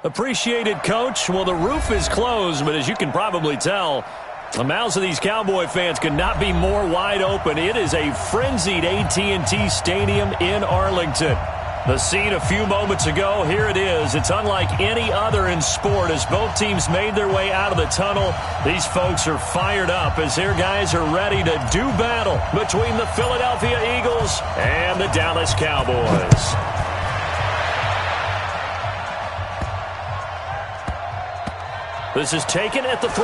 Appreciated, Coach. Well, the roof is closed, but as you can probably tell, the mouths of these Cowboy fans could not be more wide open. It is a frenzied AT&T Stadium in Arlington. The scene a few moments ago, here it is. It's unlike any other in sport. As both teams made their way out of the tunnel, these folks are fired up as their guys are ready to do battle between the Philadelphia Eagles and the Dallas Cowboys. This is taken at the 3.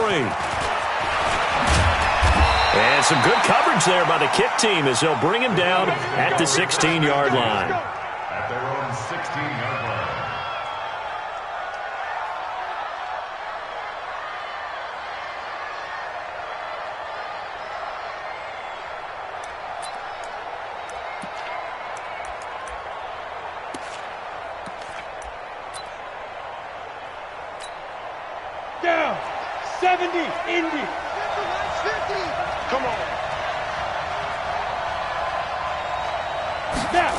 And some good coverage there by the kick team as they'll bring him down at the 16-yard line. At their own 16-yard line. Down, 70, Indy. Come on. Snap.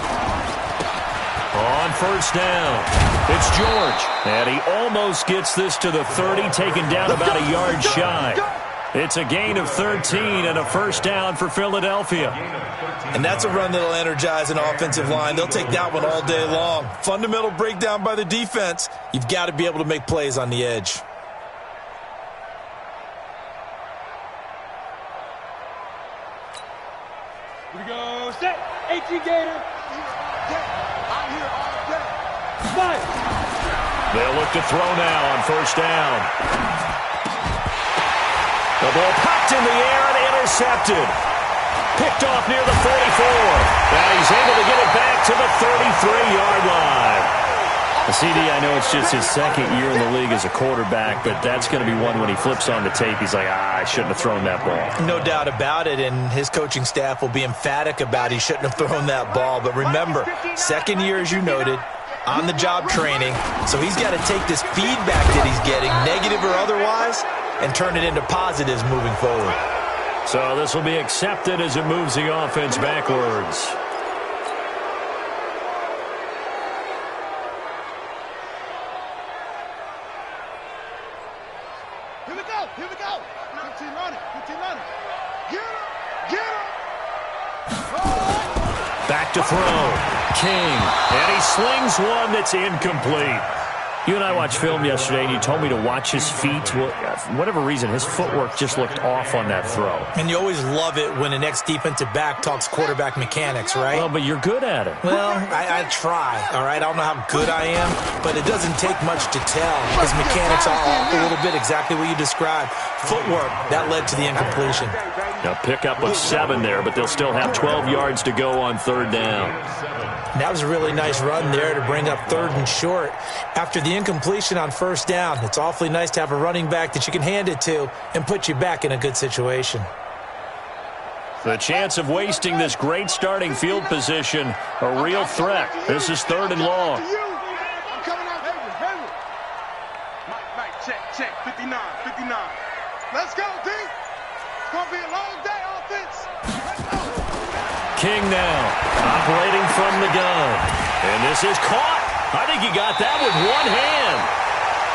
On first down, it's George. And he almost gets this to the 30, taken down about a yard shy. It's a gain of 13 and a first down for Philadelphia. And that's a run that'll energize an offensive line. They'll take that one all day long. Fundamental breakdown by the defense. You've got to be able to make plays on the edge. Here we go. Set. AT Gator. I'm here all day. Fire. They'll look to throw now on first down. The ball popped in the air and intercepted. Picked off near the 44. And he's able to get it back to the 33-yard line. CD, I know it's just his second year in the league as a quarterback, but that's going to be one when he flips on the tape. He's like, I shouldn't have thrown that ball. No doubt about it, and his coaching staff will be emphatic about he shouldn't have thrown that ball. But remember, second year, as you noted, on-the-job training, so he's got to take this feedback that he's getting, negative or otherwise, and turn it into positives moving forward. So this will be accepted as it moves the offense backwards. Here we go. 15 running. Get him. Back to throw. King. And he slings one that's incomplete. You and I watched film yesterday, and you told me to watch his feet. Well, for whatever reason, his footwork just looked off on that throw. And you always love it when an ex-defensive back talks quarterback mechanics, right? Well, but you're good at it. Well, I try, all right? I don't know how good I am, but it doesn't take much to tell. His mechanics are off a little bit, exactly what you described. Footwork, that led to the incompletion. Now pick up with 7 there, but they'll still have 12 yards to go on third down. And that was a really nice run there to bring up third and short. After the incompletion on first down, it's awfully nice to have a running back that you can hand it to and put you back in a good situation. The chance of wasting this great starting field position, a real threat. This is third and long. I'm coming out. Hayward. Mike, check. 59. Let's go, D. It's going to be a long day, offense. Let's go. King now, operating from the gun. And this is caught. I think he got that with one hand.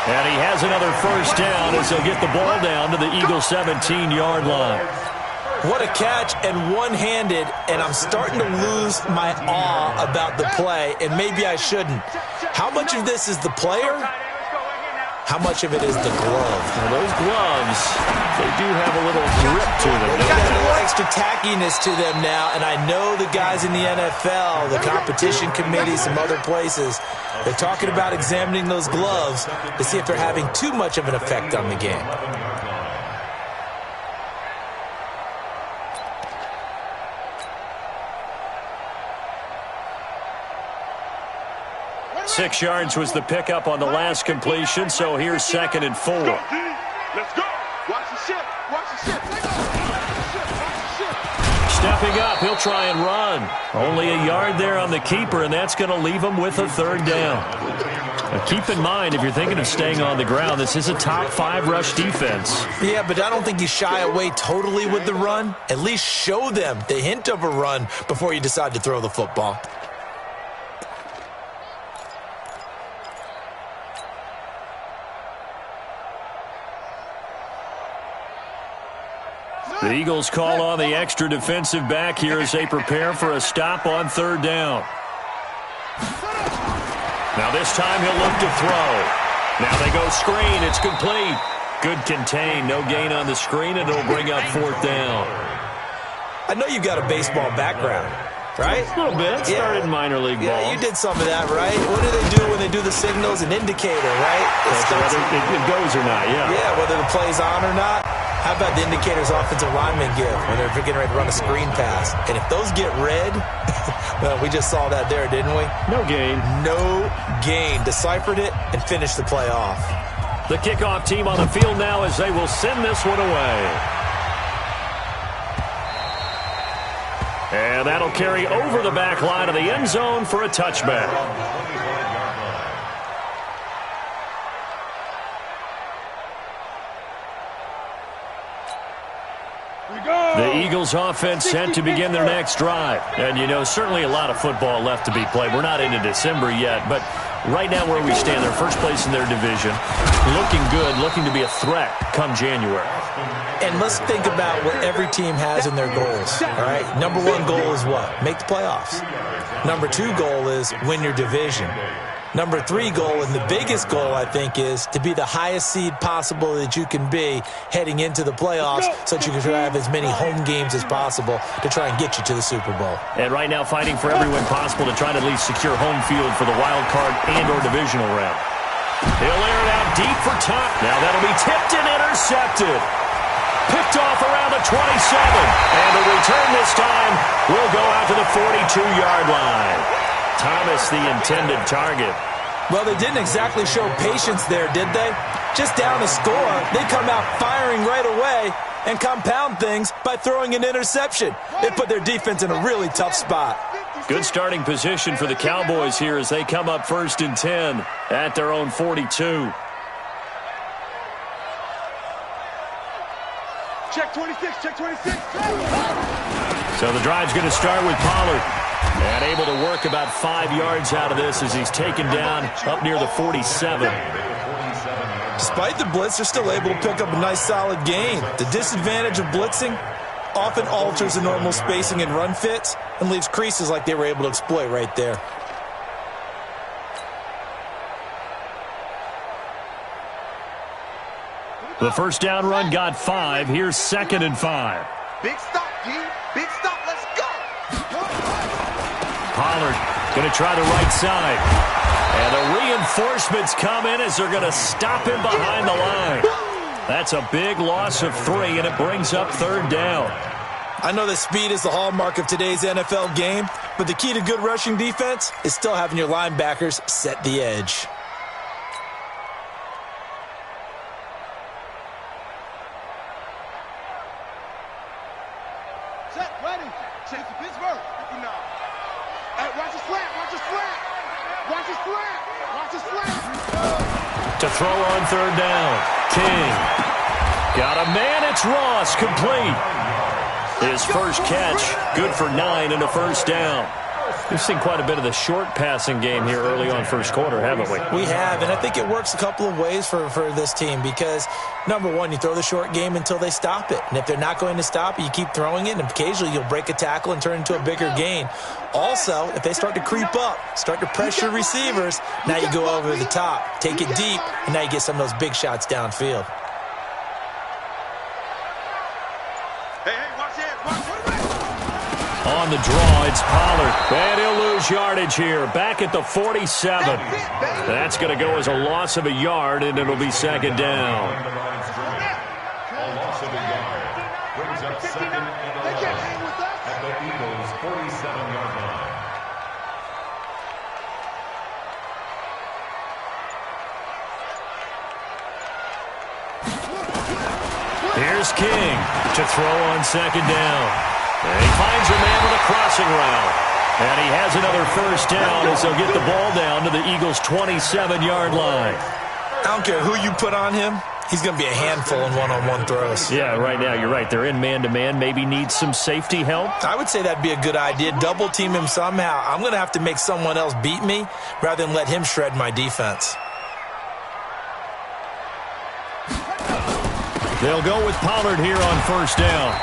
And he has another first down as he'll get the ball down to the Eagles' 17-yard line. What a catch, and one-handed, and I'm starting to lose my awe about the play, and maybe I shouldn't. How much of this is the player? How much of it is the glove? Well, those gloves, they do have a little grip to them. They've got a little extra tackiness to them now, and I know the guys in the NFL, the competition committee, some other places, they're talking about examining those gloves to see if they're having too much of an effect on the game. Six yards was the pickup on the last completion, so here's 2nd and 4. Let's go. Watch the ship. Stepping up, he'll try and run. Only a yard there on the keeper, and that's going to leave him with a third down. Now keep in mind, if you're thinking of staying on the ground, this is a top 5 rush defense. Yeah, but I don't think you shy away totally with the run. At least show them the hint of a run before you decide to throw the football. The Eagles call on the extra defensive back here as they prepare for a stop on third down. Now this time he'll look to throw. Now they go screen. It's complete. Good contain. No gain on the screen, and it'll bring up fourth down. I know you've got a baseball background, right? A little bit. Started in minor league ball. Yeah, you did some of that, right? What do they do when they do the signals? An indicator, right? Whether it goes or not, yeah. Yeah, whether the play's on or not. How about the indicators offensive linemen give when they're getting ready to run a screen pass? And if those get red, well, we just saw that there, didn't we? No gain. No gain. Deciphered it and finished the play off. The kickoff team on the field now as they will send this one away. And that'll carry over the back line of the end zone for a touchback. The Eagles offense set to begin their next drive. And, you know, certainly a lot of football left to be played. We're not into December yet, but right now where we stand, they're first place in their division. Looking good, looking to be a threat come January. And let's think about what every team has in their goals, all right? Number one goal is what? Make the playoffs. Number two goal is win your division. Number three goal, and the biggest goal, I think, is to be the highest seed possible that you can be heading into the playoffs so that you can have as many home games as possible to try and get you to the Super Bowl. And right now fighting for every win possible to try to at least secure home field for the wild card and or divisional round. He'll air it out deep for top. Now that'll be tipped and intercepted. Picked off around the 27. And the return this time will go out to the 42-yard line. Thomas, the intended target. Well, they didn't exactly show patience there, did they? Just down a score, they come out firing right away and compound things by throwing an interception. They put their defense in a really tough spot. Good starting position for the Cowboys here as they come up 1st and 10 at their own 42. Check 26, check 26. So the drive's going to start with Pollard. And able to work about 5 yards out of this as he's taken down up near the 47. Despite the blitz, they're still able to pick up a nice solid gain. The disadvantage of blitzing often alters the normal spacing and run fits and leaves creases like they were able to exploit right there. The first down run got 5. Here's 2nd and 5. Big stop, G. Big stop. Let's go. Pollard going to try the right side. And the reinforcements come in as they're going to stop him behind the line. That's a big loss of 3, and it brings up 3rd down. I know that speed is the hallmark of today's NFL game, but the key to good rushing defense is still having your linebackers set the edge. Set, ready. Chase to Pittsburgh. 59. Hey, watch the slant. Watch the slant. Watch the slant. Watch the slant. To throw on 3rd down. King. Got a man. It's Ross. Complete. His first catch. Good for 9 and a first down. We've seen quite a bit of the short passing game here early on first quarter, haven't we? We have, and I think it works a couple of ways for this team because, number one, you throw the short game until they stop it. And if they're not going to stop it, you keep throwing it, and occasionally you'll break a tackle and turn into a bigger gain. Also, if they start to creep up, start to pressure receivers, now you go over the top, take it deep, and now you get some of those big shots downfield. On the draw, it's Pollard. And he'll lose yardage here. Back at the 47. That's going to go as a loss of a yard, and it'll be 2nd down. A loss of a yard brings up 2nd and 11 at the Eagles' 47-yard line. Here's King to throw on 2nd down. And he finds a man with a crossing route. And he has another first down as they'll get the ball down to the Eagles' 27-yard line. I don't care who you put on him. He's going to be a handful in one-on-one throws. Yeah, right now, you're right. They're in man-to-man. Maybe needs some safety help. I would say that'd be a good idea. Double team him somehow. I'm going to have to make someone else beat me rather than let him shred my defense. They'll go with Pollard here on first down.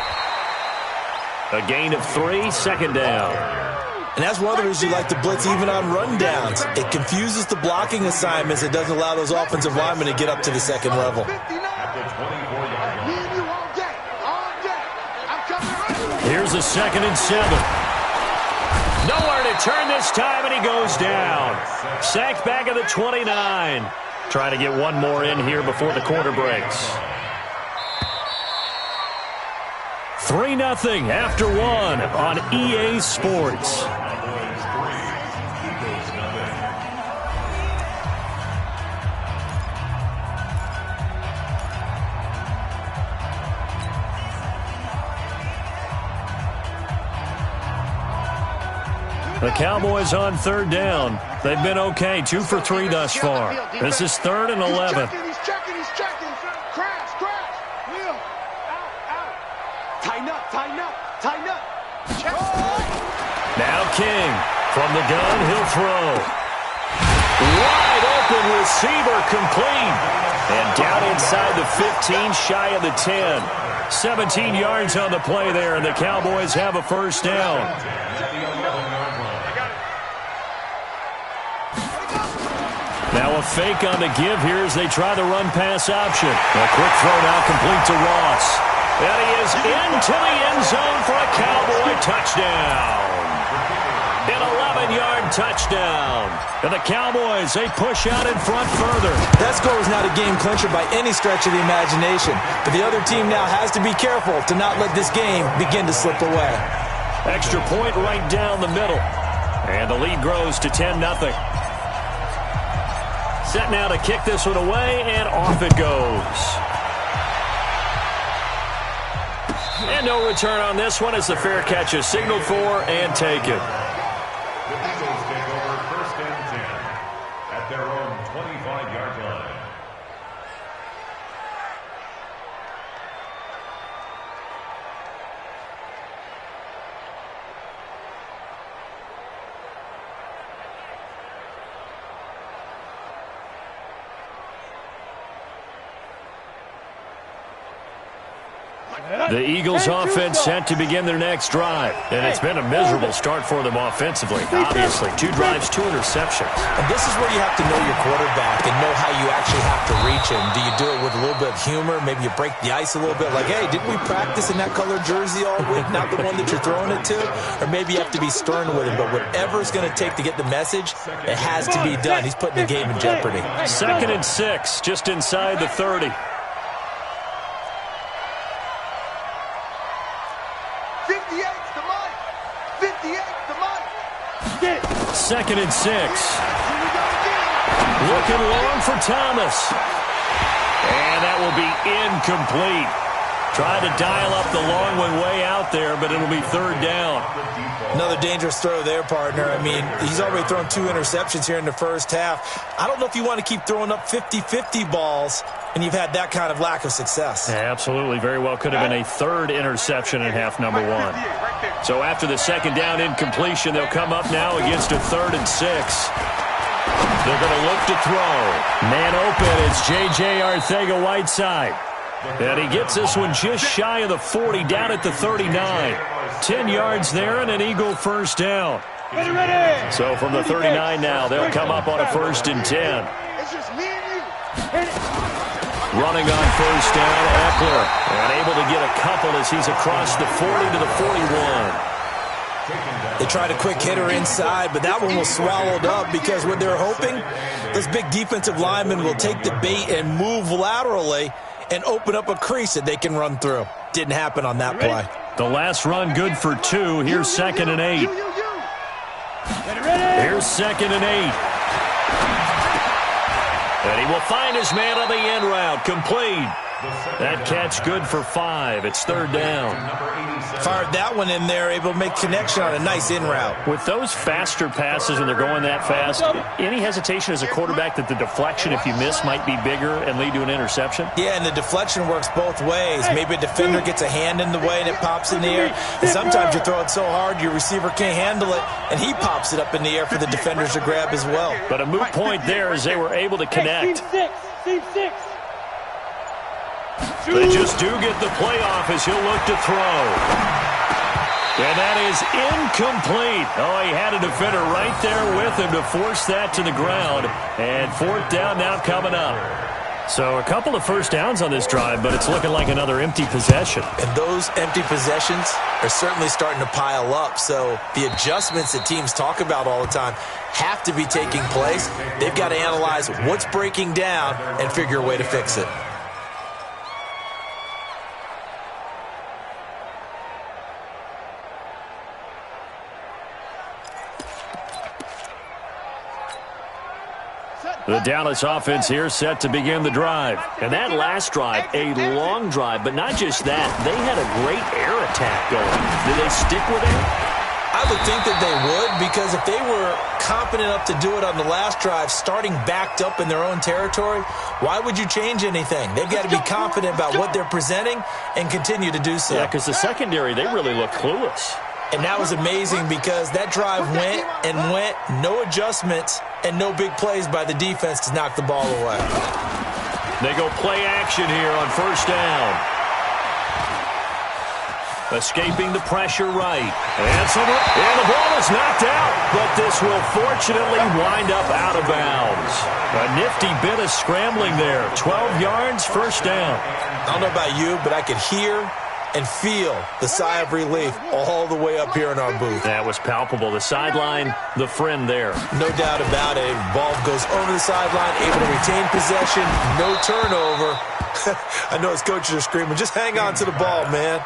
A gain of 3, second down. And that's one of the reasons you like to blitz even on rundowns. It confuses the blocking assignments. It doesn't allow those offensive linemen to get up to the second level. Here's a 2nd and 7. Nowhere to turn this time, and he goes down. Sacked back at the 29. Trying to get one more in here before the quarter breaks. 3-0 after 1 on EA Sports. The Cowboys on 3rd down. They've been okay, 2 for 3 thus far. This is 3rd and 11. He's checking. Crash. Wheel. Out. Tighten up. Check. Now King from the gun, he'll throw. Wide open receiver, complete. And down inside the 15, shy of the 10. 17 yards on the play there, and the Cowboys have a first down. Now a fake on the give here as they try the run-pass option. A quick throw now complete to Ross. And he is into the end zone for a Cowboy touchdown. An 11-yard touchdown. And the Cowboys, they push out in front further. That score was not a game clincher by any stretch of the imagination. But the other team now has to be careful to not let this game begin to slip away. Extra point right down the middle. And the lead grows to 10-0. Set now to kick this one away, and off it goes. And no return on this one as the fair catch is signaled for and taken. The Eagles take over 1st and 10 at their own 25-yard line. The Eagles offense set to begin their next drive. And it's been a miserable start for them offensively. Obviously, 2 drives, 2 interceptions. And this is where you have to know your quarterback and know how you actually have to reach him. Do you do it with a little bit of humor? Maybe you break the ice a little bit. Like, hey, didn't we practice in that colored jersey all week? Not the one that you're throwing it to? Or maybe you have to be stern with him. But whatever it's going to take to get the message, it has to be done. He's putting the game in jeopardy. 2nd and 6, just inside the 30. 2nd and 6. Looking long for Thomas. And that will be incomplete. Trying to dial up the long one way out there, but it'll be 3rd down. Another dangerous throw there, partner. I mean, he's already thrown 2 interceptions here in the first half. I don't know if you want to keep throwing up 50-50 balls, and you've had that kind of lack of success. Yeah, absolutely. Very well could have been a 3rd interception in half number 1. So after the 2nd down incompletion, they'll come up now against a 3rd and 6. They're going to look to throw. Man open, it's J.J. Arcega-Whiteside. And he gets this one just shy of the 40, down at the 39. 10 yards there and an Eagle first down. So from the 39 now, they'll come up on a 1st and 10. Running on 1st down, Eckler. And able to get a couple as he's across the 40 to the 41. They tried a quick hitter inside, but that one was swallowed up because what they're hoping, this big defensive lineman will take the bait and move laterally and open up a crease that they can run through. Didn't happen on that play. The last run good for 2. Here's 2nd and 8. Here's 2nd and 8. And he will find his man on the end route. Complete. That catch good for 5. It's 3rd down. Fired that one in there, able to make connection on a nice in route. With those faster passes when they're going that fast, any hesitation as a quarterback that the deflection, if you miss, might be bigger and lead to an interception? Yeah, and the deflection works both ways. Maybe a defender gets a hand in the way and it pops in the air. And sometimes you throw it so hard your receiver can't handle it, and he pops it up in the air for the defenders to grab as well. But a moot point there as they were able to connect. Team 6. They just do get the playoff as he'll look to throw. And that is incomplete. Oh, he had a defender right there with him to force that to the ground. And fourth down now coming up. So a couple of first downs on this drive, but it's looking like another empty possession. And those empty possessions are certainly starting to pile up. So the adjustments that teams talk about all the time have to be taking place. They've got to analyze what's breaking down and figure a way to fix it. The Dallas offense here set to begin the drive. And that last drive, a long drive, but not just that. They had a great air attack going. Did they stick with it? I would think that they would, because if they were confident enough to do it on the last drive, starting backed up in their own territory, why would you change anything? They've got to be confident about what they're presenting and continue to do so. Yeah, because the secondary, they really look clueless. And that was amazing because that drive went and went, no adjustments, and no big plays by the defense to knock the ball away. They go play action here on first down. Escaping the pressure right. And the ball is knocked out, but this will fortunately wind up out of bounds. A nifty bit of scrambling there. 12 yards, first down. I don't know about you, but I could hear and feel the sigh of relief all the way up here in our booth. That was palpable. The sideline, the friend there. No doubt about it. Ball goes over the sideline, able to retain possession, no turnover. I know his coaches are screaming, just hang on to the ball, man.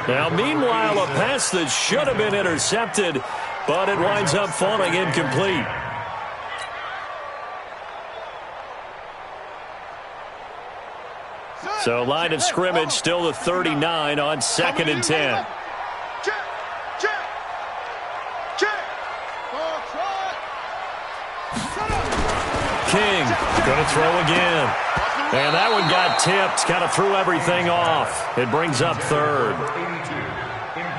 Now, meanwhile, a pass that should have been intercepted, but it winds up falling incomplete. So line of scrimmage still the 39 on 2nd and 10. King going to throw again. And that one got tipped, kind of threw everything off. It brings up third.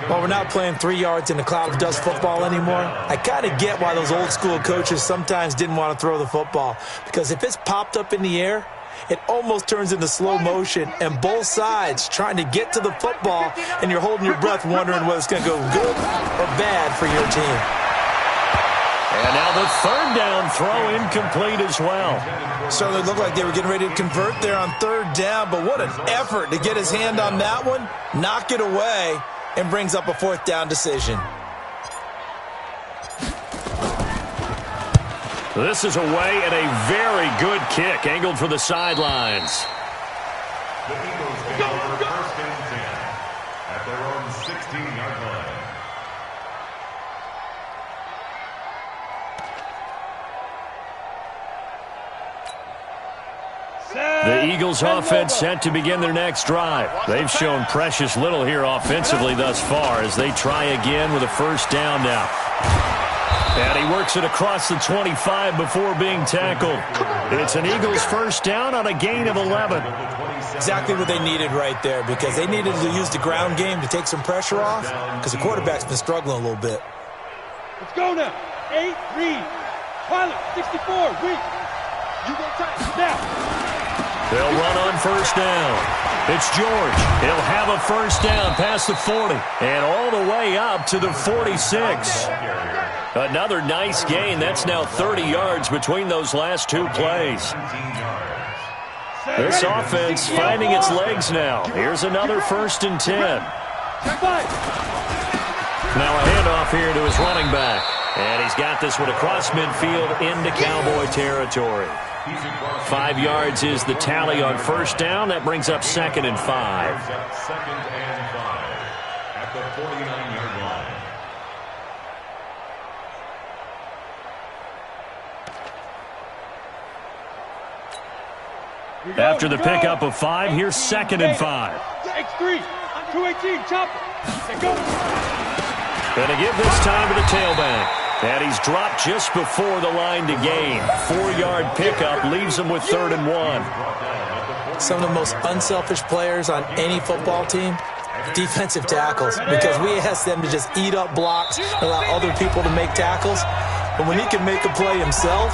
Well, we're not playing 3 yards in a cloud of dust football anymore. I kind of get why those old school coaches sometimes didn't want to throw the football. Because if it's popped up in the air, it almost turns into slow motion, and both sides trying to get to the football, and you're holding your breath wondering whether it's going to go good or bad for your team. And now the third down throw incomplete as well. Certainly looked like they were getting ready to convert there on third down, but what an effort to get his hand on that one, knock it away, and brings up a fourth down decision. This is away and a very good kick, angled for the sidelines. The Eagles go for first and 10 at their own 16-yard line. The Eagles offense set to begin their next drive. They've shown precious little here offensively thus far as they try again with a first down now. And he works it across the 25 before being tackled. It's an Eagles first down on a gain of 11. Exactly what they needed right there, because they needed to use the ground game to take some pressure off, because the quarterback's been struggling a little bit. Let's go now. 8-3. Pilot, 64. Weak. You go tight. Now. They'll run on first down. It's George. He'll have a first down past the 40 and all the way up to the 46. Another nice gain. That's now 30 yards between those last two plays. This offense finding its legs now. Here's another first and 10. Now a handoff here to his running back. And he's got this one across midfield into Cowboy territory. 5 yards is the tally on first down. That brings up 2nd and 5. Second and 5 at the 49-yard line. After the pickup of 5, here's 2nd and 5. X3, 218, chopper. Go. Going to give this time to the tailback. And he's dropped just before the line to gain. 4-yard pickup leaves him with 3rd and 1. Some of the most unselfish players on any football team, defensive tackles, because we ask them to just eat up blocks and allow other people to make tackles. But when he can make a play himself,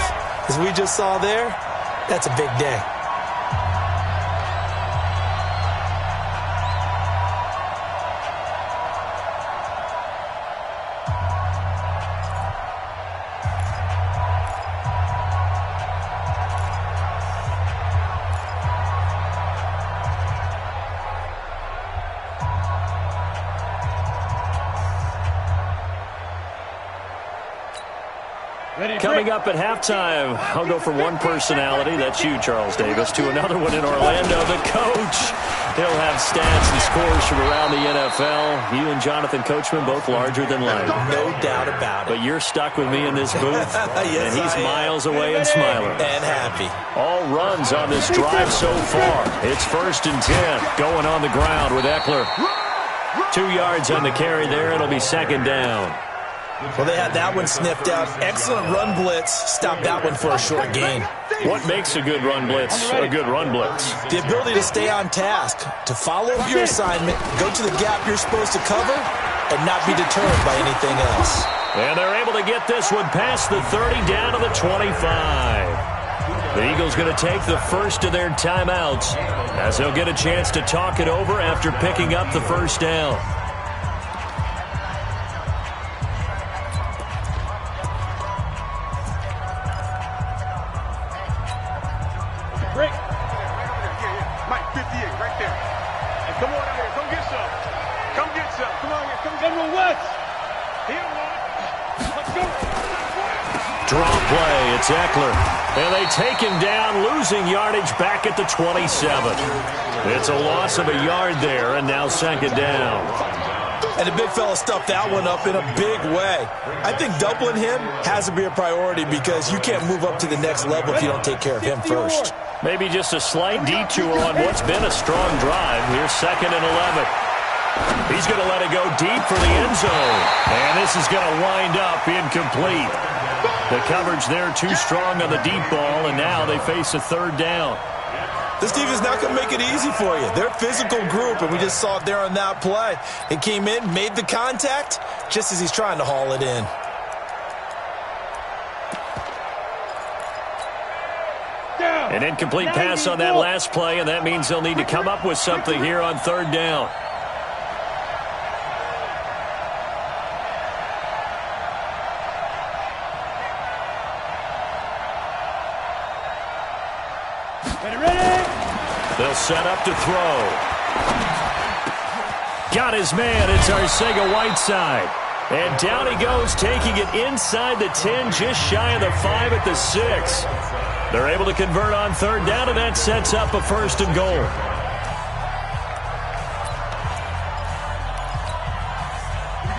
as we just saw there, that's a big day. Coming up at halftime, I'll go from one personality, that's you, Charles Davis, to another one in Orlando, the coach. He'll have stats and scores from around the NFL. You and Jonathan Coachman both larger than life. No doubt about it. But you're stuck with me in this booth, yes, and he's miles away and smiling. And happy. All runs on this drive so far. It's 1st and 10, going on the ground with Eckler. 2 yards on the carry there. It'll be 2nd down. Well, they had that one sniffed out. Excellent run blitz. Stopped that one for a short gain. What makes a good run blitz a good run blitz? The ability to stay on task, to follow up your assignment, go to the gap you're supposed to cover, and not be deterred by anything else. And they're able to get this one past the 30 down to the 25. The Eagles going to take the first of their timeouts as they'll get a chance to talk it over after picking up the first down. Break. Mike, 58, right there. And come on out here. Come get some. Come get some. Come on here. Come get some. West. He don't want it. Let's go. Draw play. It's Eckler. And they take him down, losing yardage back at the 27. It's a loss of a yard there, and now 2nd down. And the big fella stuffed that one up in a big way. I think doubling him has to be a priority because you can't move up to the next level if you don't take care of him first. Maybe just a slight detour on what's been a strong drive. Here's 2nd and 11. He's going to let it go deep for the end zone. And this is going to wind up incomplete. The coverage there too strong on the deep ball, and now they face a 3rd down. This defense is not going to make it easy for you. They're a physical group, and we just saw it there on that play. It came in, made the contact, just as he's trying to haul it in. An incomplete pass on that last play, and that means they'll need to come up with something here on 3rd down. They'll set up to throw. Got his man. It's Arcega-Whiteside. And down he goes, taking it inside the 10, just shy of the 5 at the 6. They're able to convert on 3rd down, and that sets up a 1st and goal.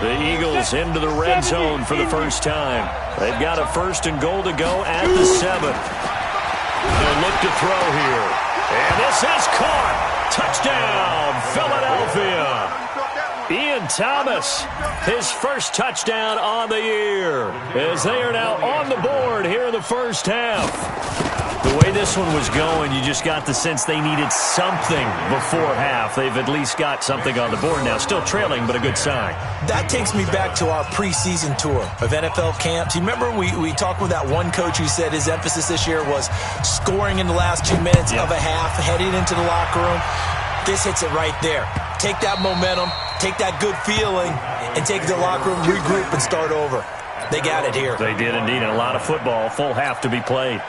The Eagles into the red zone for the first time. They've got a 1st and goal to go at the 7. They'll look to throw here. And this is caught. Touchdown, Philadelphia. Ian Thomas, his first touchdown on the year, as they are now on the board here in the first half. The way this one was going, you just got the sense they needed something before half. They've at least got something on the board now. Still trailing, but a good sign. That takes me back to our preseason tour of NFL camps. You remember we talked with that one coach who said his emphasis this year was scoring in the last 2 minutes of a half, heading into the locker room. This hits it right there. Take that momentum, take that good feeling, and take it to the locker room, regroup, and start over. They got it here. They did indeed. A lot of football, full half to be played.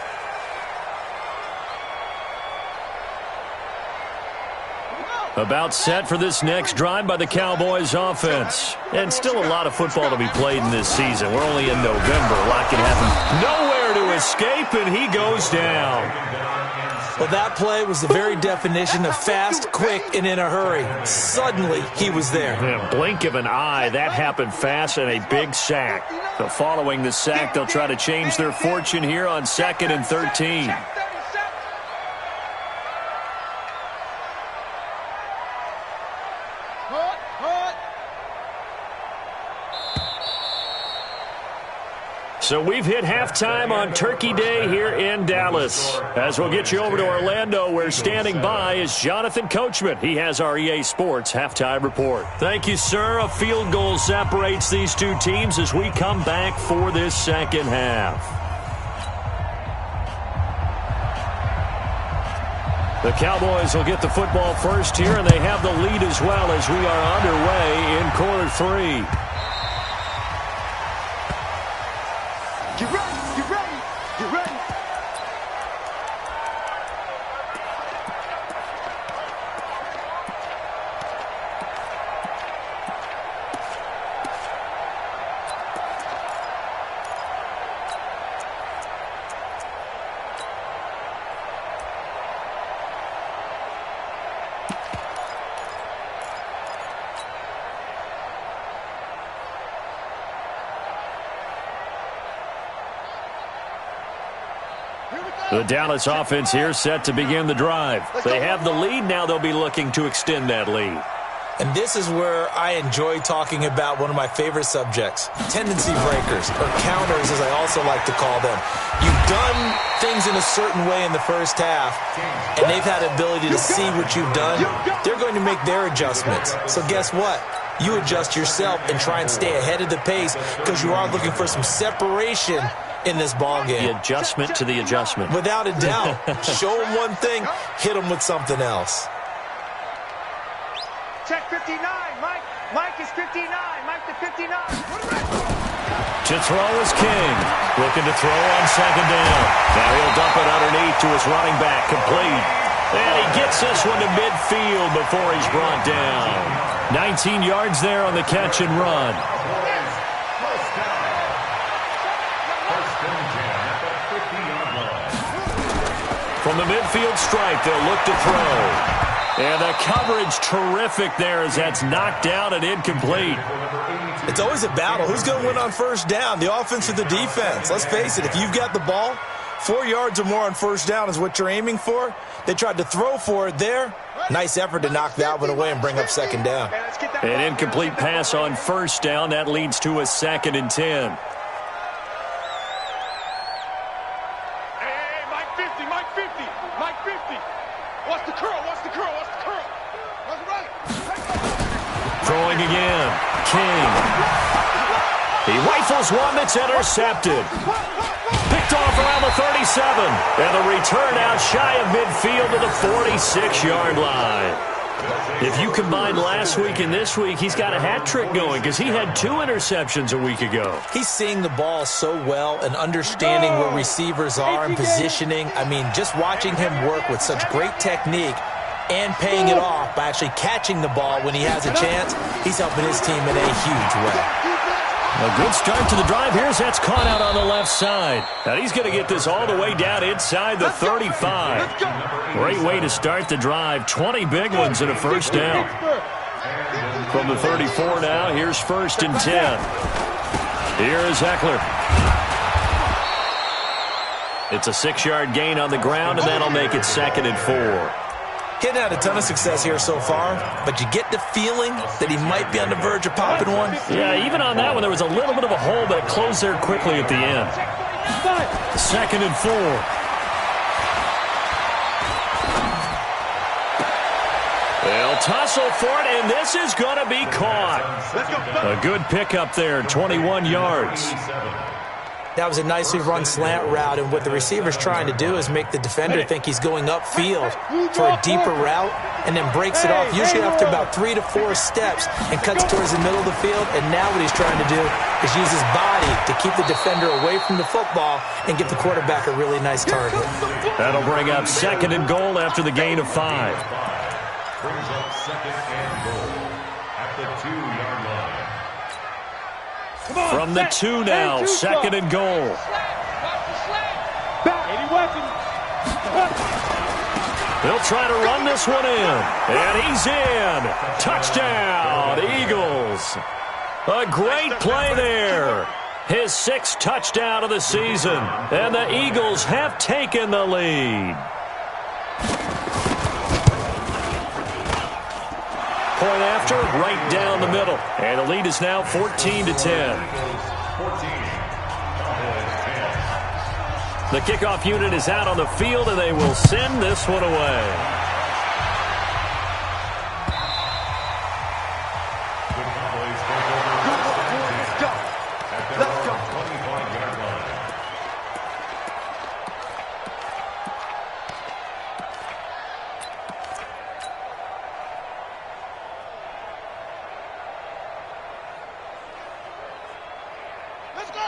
About set for this next drive by the Cowboys offense. And still a lot of football to be played in this season. We're only in November. A lot can happen. Nowhere to escape, and he goes down. Well, that play was the very definition of fast, quick, and in a hurry. Suddenly, he was there. In a blink of an eye, that happened fast, and a big sack. So following the sack, they'll try to change their fortune here on 2nd and 13. So we've hit halftime on Turkey Day here in Dallas. As we'll get you over to Orlando, where standing by is Jonathan Coachman. He has our EA Sports halftime report. Thank you, sir. A field goal separates these two teams as we come back for this second half. The Cowboys will get the football first here, and they have the lead as well as we are underway in quarter 3. Get ready, get ready, get ready. The Dallas offense here set to begin the drive. They have the lead. Now they'll be looking to extend that lead. And this is where I enjoy talking about one of my favorite subjects, tendency breakers, or counters as I also like to call them. You've done things in a certain way in the first half, and they've had the ability to see what you've done. They're going to make their adjustments. So guess what? You adjust yourself and try and stay ahead of the pace because you are looking for some separation in this ball game. The adjustment to the adjustment. Without a doubt. Show them one thing, hit them with something else. Check 59, Mike. Mike is 59. Mike to 59. To throw is King. Looking to throw on second down. Now he'll dump it underneath to his running back. Complete. And he gets this one to midfield before he's brought down. 19 yards there on the catch and run. From the midfield stripe, they'll look to throw. And the coverage terrific there as that's knocked down and incomplete. It's always a battle. Who's going to win on first down, the offense or the defense? Let's face it, if you've got the ball, 4 yards or more on first down is what you're aiming for. They tried to throw for it there. Nice effort to knock that one away and bring up second down. An incomplete pass on first down. That leads to a 2nd and 10. Throwing again. King. He rifles one that's intercepted. Picked off around the 37. And the return out shy of midfield to the 46-yard line. If you combine last week and this week, he's got a hat trick going because he had 2 interceptions a week ago. He's seeing the ball so well and understanding where receivers are and positioning. I mean, just watching him work with such great technique and paying it off by actually catching the ball when he has a chance, he's helping his team in a huge way. A good start to the drive. Here's that's caught out on the left side. Now he's going to get this all the way down inside the 35. Great way to start the drive. 20 big ones and a first down. From the 34 now, here's 1st and 10. Here is Eckler. It's a 6-yard gain on the ground, and that'll make it 2nd and 4. He's had a ton of success here so far, but you get the feeling that he might be on the verge of popping one. Yeah, even on that one, there was a little bit of a hole, but it closed there quickly at the end. 2nd and 4. They'll tussle for it, and this is going to be caught. A good pickup there, 21 yards. That was a nicely run slant route, and what the receiver's trying to do is make the defender think he's going upfield for a deeper route and then breaks it off, usually after about 3 to 4 steps, and cuts towards the middle of the field. And now what he's trying to do is use his body to keep the defender away from the football and give the quarterback a really nice target. That'll bring up 2nd and goal after the gain of 5. Brings up 2nd and goal at the 2-yard line. From the 2 now, 2nd and goal. They'll try to run this one in. And he's in. Touchdown, Eagles. A great play there. His 6th touchdown of the season. And the Eagles have taken the lead. Point after, right down the middle. And the lead is now 14 to 10. The kickoff unit is out on the field, and they will send this one away.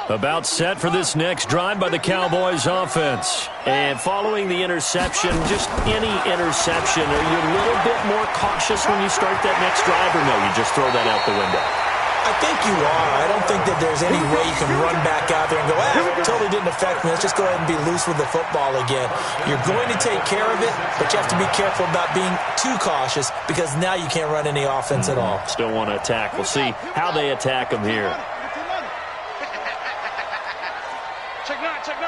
About set for this next drive by the Cowboys offense. And following the interception, just any interception, are you a little bit more cautious when you start that next drive, or no, you just throw that out the window? I think you are. I don't think that there's any way you can run back out there and go, it totally didn't affect me. Let's just go ahead and be loose with the football again. You're going to take care of it, but you have to be careful about being too cautious because now you can't run any offense at all. Still want to attack. We'll see how they attack them here. Check 9, check 9.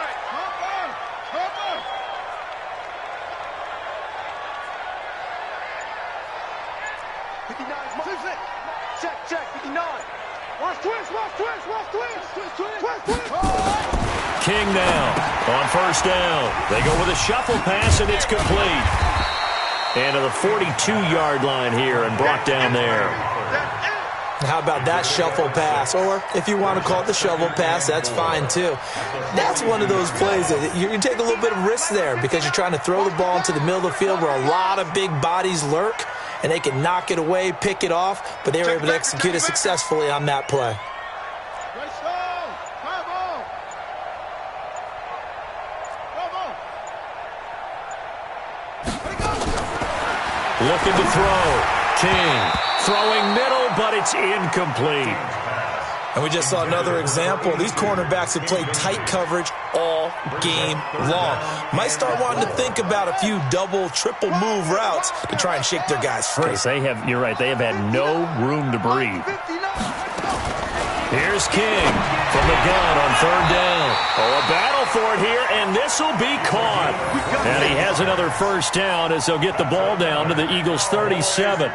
Check, 59. Watch twist. King now on first down. They go with a shuffle pass, and it's complete. And to the 42-yard line here and brought down there. How about that shuffle pass? Or if you want to call it the shovel pass, that's fine too. That's one of those plays that you can take a little bit of risk there because you're trying to throw the ball into the middle of the field where a lot of big bodies lurk, and they can knock it away, pick it off, but they were able to execute it successfully on that play. Looking to throw. King throwing middle, but it's incomplete. And we just saw another example. These cornerbacks have played tight coverage all game long. Might start wanting to think about a few double, triple move routes to try and shake their guys free. You're right, they have had no room to breathe. Here's King from the gun on third down. Oh, a battle for it here, and this will be caught. And he has another first down as they'll get the ball down to the Eagles' 37.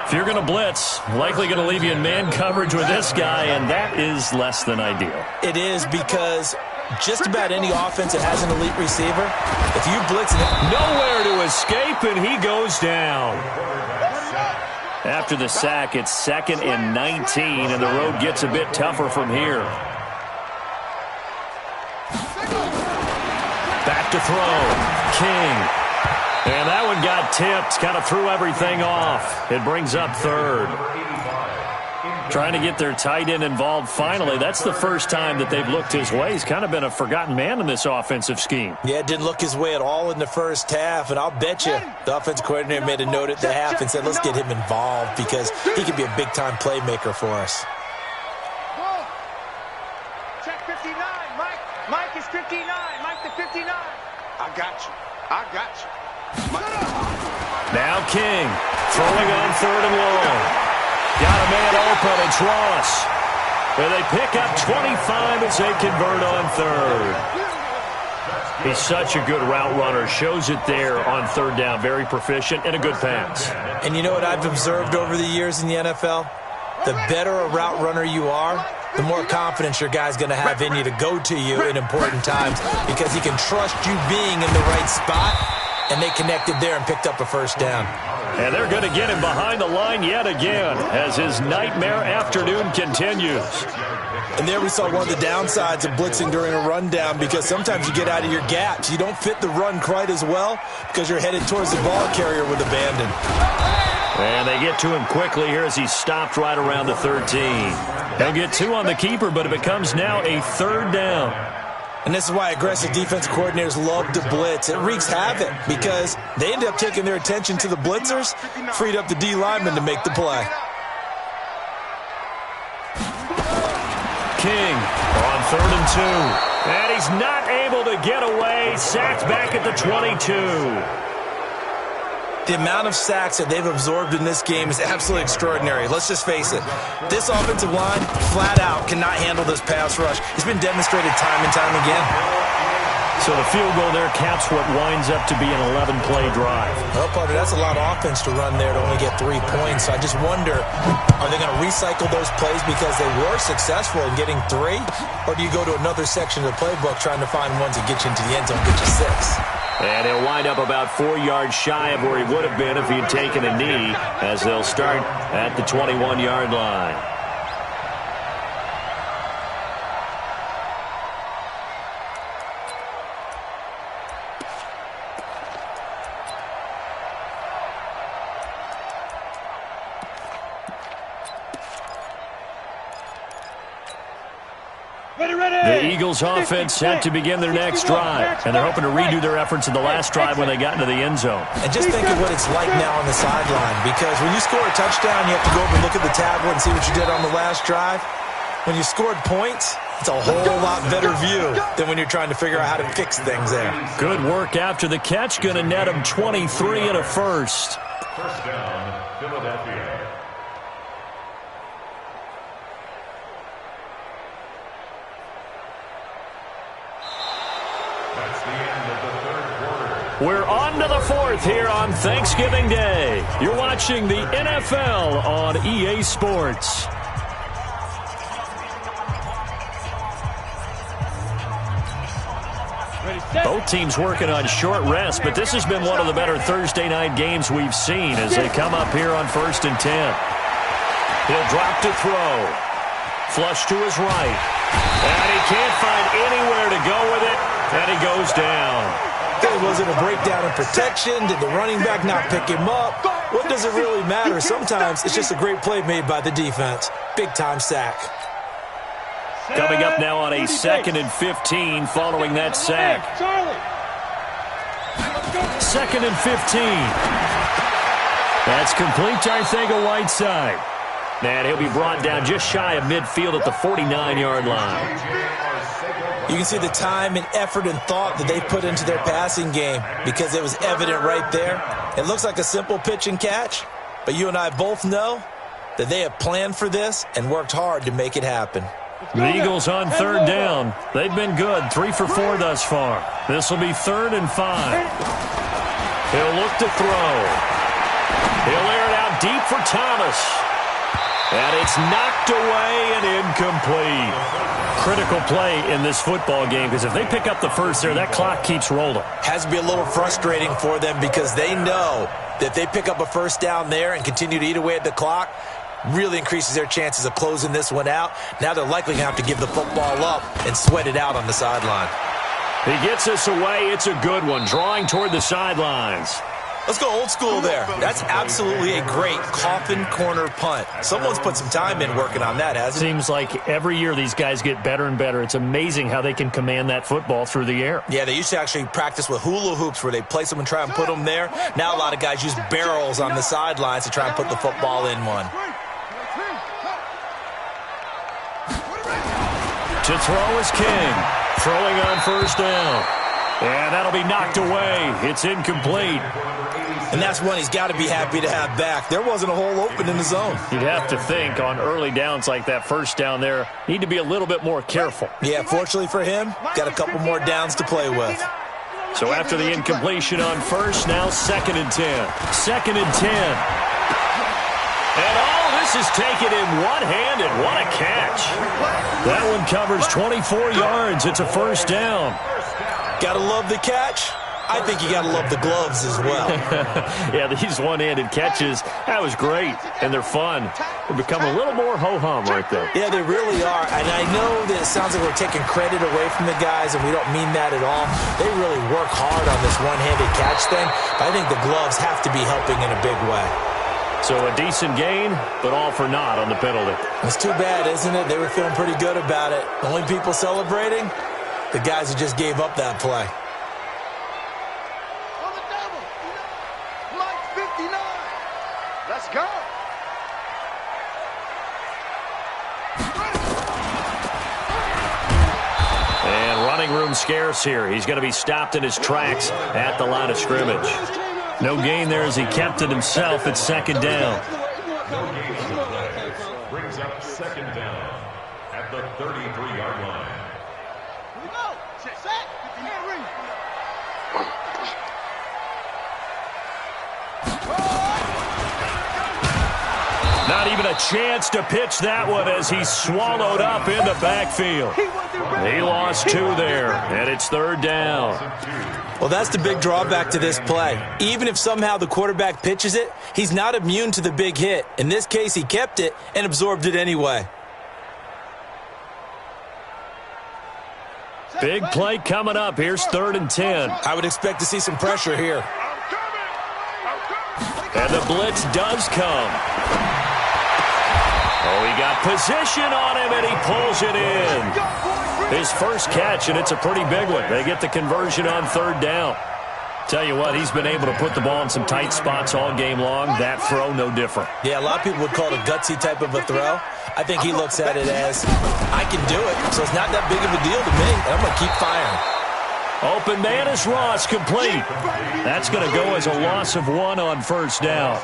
If you're going to blitz, likely going to leave you in man coverage with this guy, and that is less than ideal. It is because just about any offense that has an elite receiver, if you blitz him, nowhere to escape, and he goes down. After the sack, it's 2nd and 19, and the road gets a bit tougher from here. Back to throw. King. And that one got tipped, kind of threw everything off. It brings up third. Trying to get their tight end involved finally. That's the first time that they've looked his way. He's kind of been a forgotten man in this offensive scheme. Yeah, it didn't look his way at all in the first half, and I'll bet you the offensive coordinator made a note at the half and said, let's get him involved because he could be a big-time playmaker for us. Check 59, Mike. Mike is 59. Mike the 59. I got you. Now King throwing on third and long. Got a man open. It's Ross. And they pick up 25 as they convert on third. He's such a good route runner. Shows it there on third down. Very proficient and a good pass. And you know what I've observed over the years in the NFL? The better a route runner you are, the more confidence your guy's going to have in you to go to you in important times because he can trust you being in the right spot. And they connected there and picked up a first down. And they're going to get him behind the line yet again as his nightmare afternoon continues. And there we saw one of the downsides of blitzing during a rundown because sometimes you get out of your gaps. You don't fit the run quite as well because you're headed towards the ball carrier with abandon. And they get to him quickly here as he's stopped right around the 13. They'll get 2 on the keeper, but it becomes now a third down. And this is why aggressive defense coordinators love to blitz. It wreaks havoc because they end up taking their attention to the blitzers, freed up the D lineman to make the play. King on third and 2. And he's not able to get away. Sacked back at the 22. The amount of sacks that they've absorbed in this game is absolutely extraordinary. Let's just face it. This offensive line, flat out, cannot handle this pass rush. It's been demonstrated time and time again. So the field goal there caps what winds up to be an 11-play drive. Well, partner, that's a lot of offense to run there to only get 3 points. So I just wonder, are they going to recycle those plays because they were successful in getting 3? Or do you go to another section of the playbook trying to find ones that get you into the end zone, get you 6? And he'll wind up about 4 yards shy of where he would have been if he'd taken a knee as they'll start at the 21-yard line. The Eagles offense set to begin their next drive, and they're hoping to redo their efforts in the last drive when they got into the end zone. And just think of what it's like now on the sideline, because when you score a touchdown, you have to go over and look at the tablet and see what you did on the last drive. When you scored points, it's a whole lot better view than when you're trying to figure out how to fix things there. Good work after the catch, going to net him 23 and a first. First down, Philadelphia. That's the end We're on to the fourth here on Thanksgiving Day. You're watching the NFL on EA Sports. Both teams working on short rest, but this has been one of the better Thursday night games we've seen as they come up here on 1st and 10. He'll drop to throw. Flush to his right. And he can't find anywhere to go with it, and he goes down. Was it a breakdown in protection? Did the running back not pick him up? What does it really matter? Sometimes it's just a great play made by the defense. Big-time sack. Coming up now on a 2nd and 15 following that sack. 2nd and 15. That's complete to Arcega-Whiteside. And he'll be brought down just shy of midfield at the 49-yard line. You can see the time and effort and thought that they put into their passing game because it was evident right there. It looks like a simple pitch and catch, but you and I both know that they have planned for this and worked hard to make it happen. The Eagles on 3rd down. They've been good, 3 for 4 thus far. This will be 3rd and 5. He'll look to throw. He'll air it out deep for Thomas. And it's knocked away and incomplete. Critical play in this football game because if they pick up the first there, that clock keeps rolling. Has to be a little frustrating for them because they know that if they pick up a first down there and continue to eat away at the clock, really increases their chances of closing this one out. Now they're likely going to have to give the football up and sweat it out on the sideline. He gets us away. It's a good one, drawing toward the sidelines. Let's go old school there. That's absolutely a great coffin corner punt. Someone's put some time in working on that, hasn't it? Seems like every year these guys get better and better. It's amazing how they can command that football through the air. Yeah, they used to actually practice with hula hoops where they place them and try and put them there. Now a lot of guys use barrels on the sidelines to try and put the football in one. To throw is King. Throwing on 1st down. And that'll be knocked away. It's incomplete. And that's one he's got to be happy to have back. There wasn't a hole open in the zone. You'd have to think on early downs like that 1st down there, need to be a little bit more careful. Yeah, fortunately for him, got a couple more downs to play with. So after the incompletion on 1st, now 2nd and 10. 2nd and 10. And all this is taken in one-handed. What a catch. That one covers 24 yards. It's a 1st down. Gotta love the catch. I think you gotta love the gloves as well. Yeah, these one-handed catches, that was great, and they're fun. They become a little more ho-hum right there. Yeah, they really are, and I know that it sounds like we're taking credit away from the guys, and we don't mean that at all. They really work hard on this one-handed catch thing, but I think the gloves have to be helping in a big way. So a decent gain, but all for naught on the penalty. It's too bad, isn't it? They were feeling pretty good about it. The only people celebrating, the guys who just gave up that play. On the double. Mike 59. Let's go. And running room scarce here. He's going to be stopped in his tracks at the line of scrimmage. No gain there as he kept it himself at 2nd down. Brings up 2nd down at the 33-yard line. Here we go. Set. Henry. Not even a chance to pitch that one as he's swallowed up in the backfield. He lost 2 there, and it's 3rd down. Well, that's the big drawback to this play. Even if somehow the quarterback pitches it, he's not immune to the big hit. In this case, he kept it and absorbed it anyway. Big play coming up. Here's 3rd and 10. I would expect to see some pressure here. And the blitz does come. Oh, he got position on him, and he pulls it in. His first catch, and it's a pretty big one. They get the conversion on 3rd down. Tell you what, he's been able to put the ball in some tight spots all game long. That throw, no different. Yeah, a lot of people would call it a gutsy type of a throw. I think he looks at it as, I can do it, so it's not that big of a deal to me, and I'm going to keep firing. Open man is Ross, complete. That's going to go as a loss of 1 on 1st down.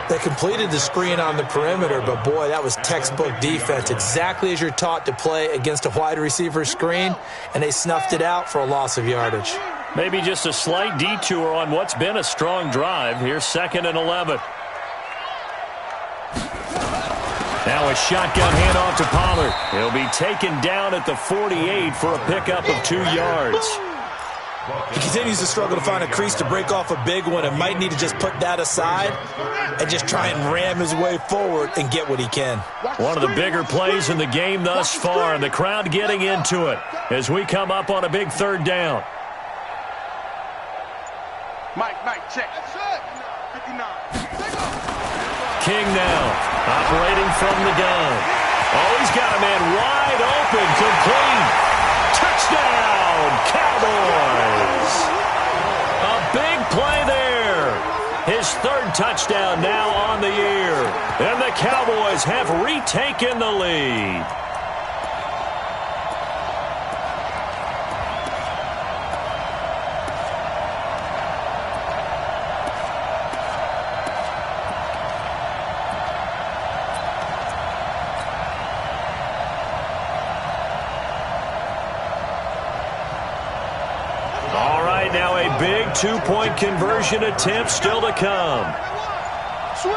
They completed the screen on the perimeter, but boy, that was textbook defense. Exactly as you're taught to play against a wide receiver screen, and they snuffed it out for a loss of yardage. Maybe just a slight detour on what's been a strong drive. Here's 2nd and 11. Now a shotgun handoff to Pollard. He'll be taken down at the 48 for a pickup of 2 yards. He continues to struggle to find a crease to break off a big one and might need to just put that aside and just try and ram his way forward and get what he can. One of the bigger plays in the game thus far, and the crowd getting into it as we come up on a big 3rd down. Mike, check. 59. King now, operating from the gun. Oh, he's got a man wide open, complete. Touchdown, Cowboys. A big play there. His 3rd touchdown now on the year. And the Cowboys have retaken the lead. Now a big 2-point conversion attempt still to come. Switch.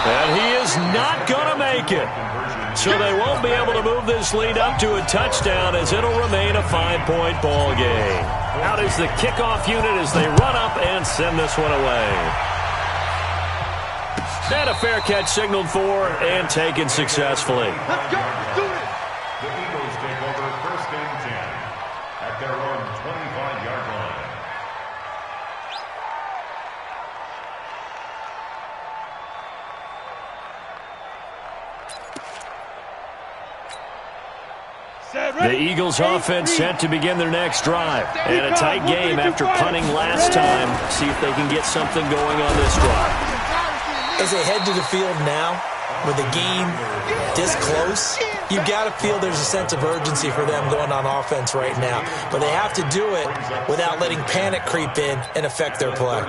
And he is not going to make it. So they won't be able to move this lead up to a touchdown as it'll remain a 5-point ball game. Out is the kickoff unit as they run up and send this one away. And a fair catch signaled for and taken successfully. Let's go. Do it. The Eagles take over 1st and 10 at their own 25-yard line. The Eagles offense set to begin their next drive. And a tight game after punting last time. See if they can get something going on this drive. As they head to the field now, with the game this close, you've got to feel there's a sense of urgency for them going on offense right now. But they have to do it without letting panic creep in and affect their play.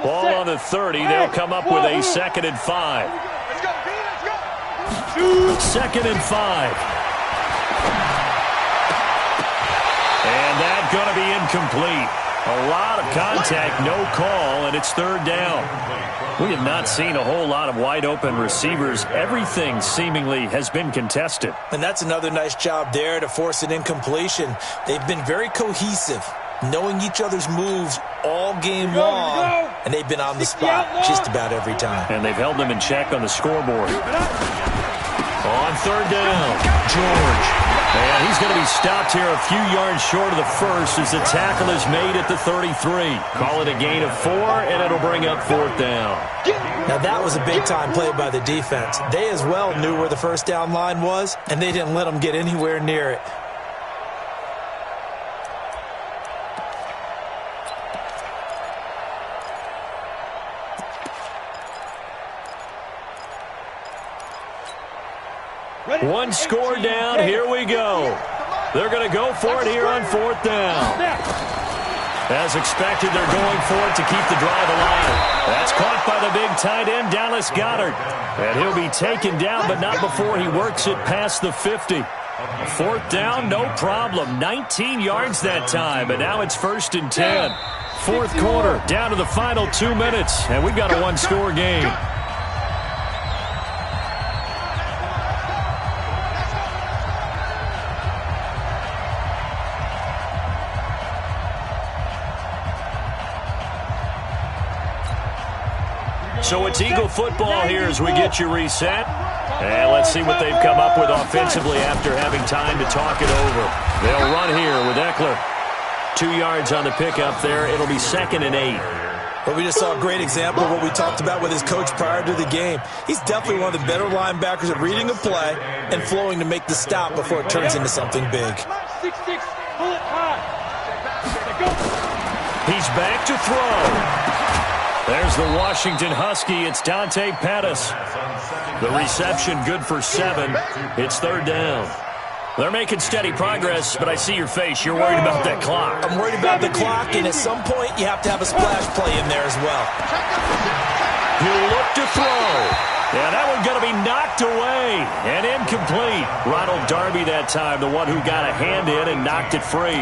Ball on the 30. They'll come up with a 2nd and 5. 2nd and 5. And that's going to be incomplete. A lot of contact, no call, and it's 3rd down. We have not seen a whole lot of wide-open receivers. Everything seemingly has been contested. And that's another nice job there to force an incompletion. They've been very cohesive, knowing each other's moves all game long, and they've been on the spot just about every time. And they've held them in check on the scoreboard. On 3rd down, George. And he's going to be stopped here a few yards short of the first as the tackle is made at the 33. Call it a gain of 4, and it'll bring up 4th down. Now that was a big-time play by the defense. They as well knew where the 1st down line was, and they didn't let them get anywhere near it. One score down. Here we go. They're going to go for it here on 4th down. As expected, they're going for it to keep the drive alive. That's caught by the big tight end, Dallas Goedert. And he'll be taken down, but not before he works it past the 50. 4th down, no problem. 19 yards that time, but now it's 1st and 10. 4th quarter, down to the final 2 minutes, and we've got a one-score game. So it's Eagle football here as we get you reset. And let's see what they've come up with offensively after having time to talk it over. They'll run here with Eckler. 2 yards on the pickup there. It'll be 2nd and 8. But we just saw a great example of what we talked about with his coach prior to the game. He's definitely one of the better linebackers at reading a play and flowing to make the stop before it turns into something big. 6'6", pull it high. He's back to throw. There's the Washington Husky. It's Dante Pettis. The reception good for 7. It's 3rd down. They're making steady progress, but I see your face. You're worried about that clock. I'm worried about the clock, and at some point, you have to have a splash play in there as well. He'll look to throw. Yeah, that one's going to be knocked away and incomplete. Ronald Darby that time, the one who got a hand in and knocked it free.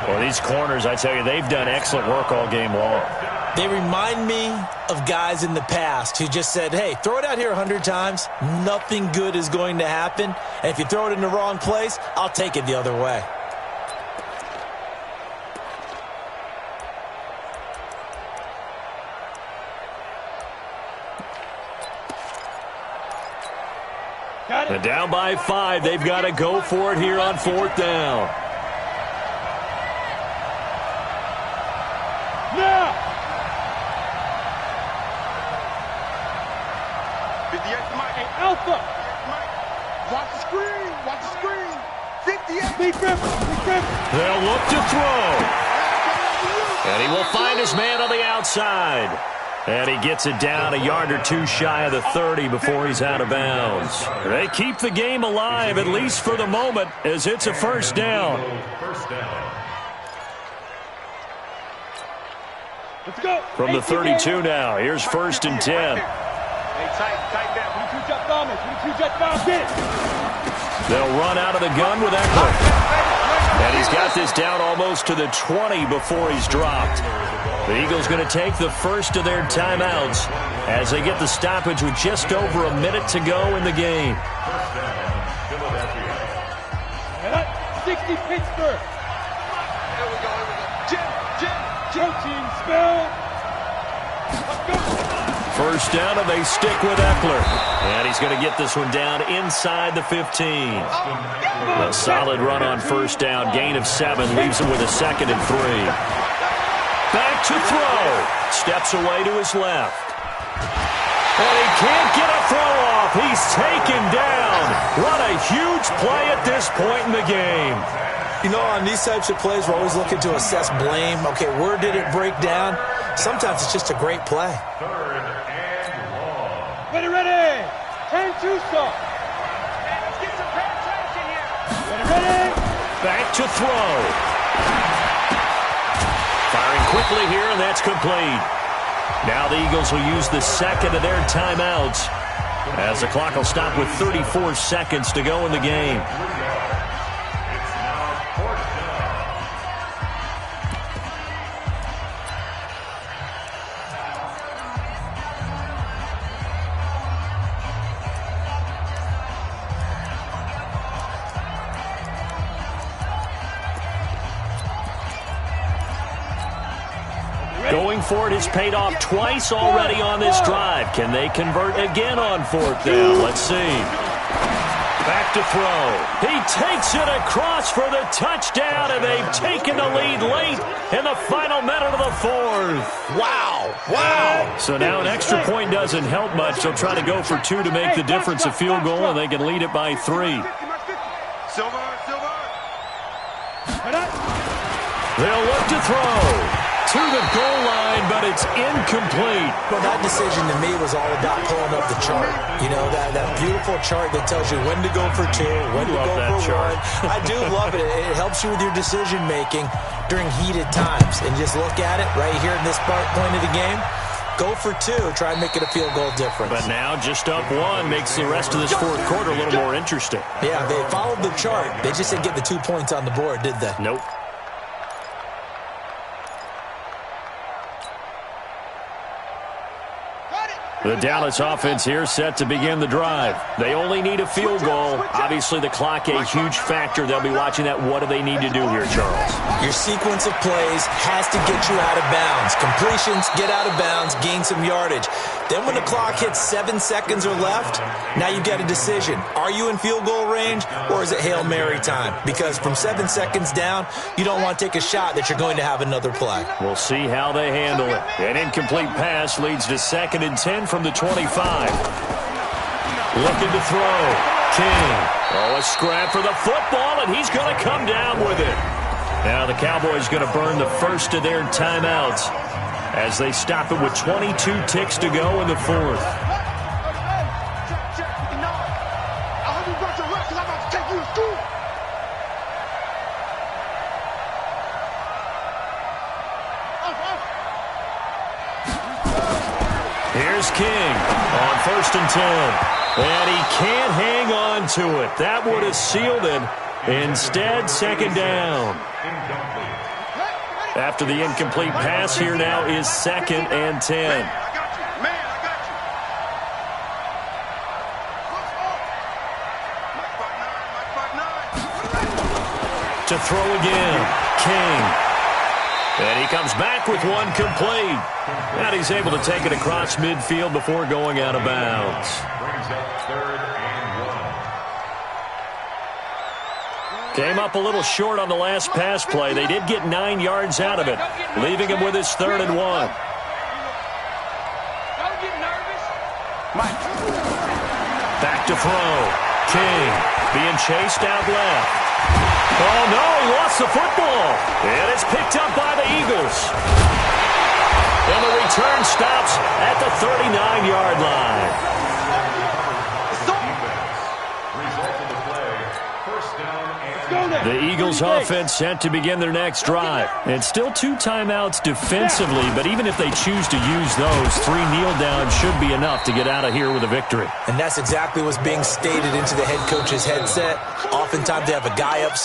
Well, these corners, I tell you, they've done excellent work all game long. They remind me of guys in the past who just said, hey, throw it out here 100 times. Nothing good is going to happen. And if you throw it in the wrong place, I'll take it the other way. And down by 5. They've got to go for it here on 4th down. Now! 58 Mike. Hey, Alpha! Watch the screen! Watch the screen! 58! Big Griffin! They'll look to throw. And he will find his man on the outside. And he gets it down a yard or two shy of the 30 before he's out of bounds. They keep the game alive, at least for the moment, as it's a first down. Let's go! From the 32 now, here's 1st and 10. Hey, tight that. We need 2 jet bombers. We need 2 jet bombers. Get it! They'll run out of the gun with Eckler. And he's got this down almost to the 20 before he's dropped. The Eagles going to take the first of their timeouts as they get the stoppage with just over a minute to go in the game. 60 Pittsburgh. Here we go. Jet. Protein spell. Let's go. First down, and they stick with Eckler. And he's going to get this one down inside the 15. A solid run on first down. Gain of 7 leaves him with a 2nd and 3. Back to throw. Steps away to his left. And he can't get a throw off. He's taken down. What a huge play at this point in the game. You know, on these types of plays, we're always looking to assess blame. Okay, where did it break down? Sometimes it's just a great play. Ready. 10-2 stop. Let's get some penetration here. Ready. Back to throw. Firing quickly here, and that's complete. Now the Eagles will use the 2nd of their timeouts as the clock will stop with 34 seconds to go in the game. Going for it has paid off twice already on this drive. Can they convert again on 4th down? Let's see. Back to throw. He takes it across for the touchdown, and they've taken the lead late in the final minute of the 4th. Wow. So now an extra point doesn't help much. They'll try to go for 2 to make the difference a field goal, and they can lead it by 3. Silver. They'll look to throw. To the goal line, but it's incomplete. Well, that decision to me was all about pulling up the chart. You know, that beautiful chart that tells you when to go for 2, when to go for 1. I do love it. It helps you with your decision-making during heated times. And just look at it right here in this point of the game. Go for 2. Try and make it a field goal difference. But now just up 1 makes the rest of this 4th quarter a little more interesting. Yeah, they followed the chart. They just didn't get the 2 points on the board, did they? Nope. The Dallas offense here set to begin the drive. They only need a field goal. Obviously, the clock a huge factor. They'll be watching that. What do they need to do here, Charles? Your sequence of plays has to get you out of bounds. Completions, get out of bounds, gain some yardage. Then when the clock hits 7 seconds or left, now you get a decision. Are you in field goal range, or is it Hail Mary time? Because from 7 seconds down, you don't want to take a shot that you're going to have another play. We'll see how they handle it. An incomplete pass leads to 2nd and 10 from the 25. Looking to throw. King. Oh, a scrap for the football, and he's going to come down with it. Now the Cowboys going to burn the first of their timeouts as they stop it with 22 ticks to go in the 4th. Here's King on 1st and 10. And he can't hang on to it. That would have sealed it. Instead, 2nd down. After the incomplete pass, here now is 2nd and 10. To throw again, King. And he comes back with one complete. And he's able to take it across midfield before going out of bounds. Brings up 3rd and 1. Came up a little short on the last pass play. They did get 9 yards out of it, leaving him with his 3rd and 1. Don't get nervous. Back to throw. King being chased out left. Oh, no, he lost the football. And it's picked up by the Eagles. And the return stops at the 39-yard line. The Eagles offense set to begin their next drive. And still 2 timeouts defensively, but even if they choose to use those, 3 kneel downs should be enough to get out of here with a victory. And that's exactly what's being stated into the head coach's headset. Oftentimes they have a guy up.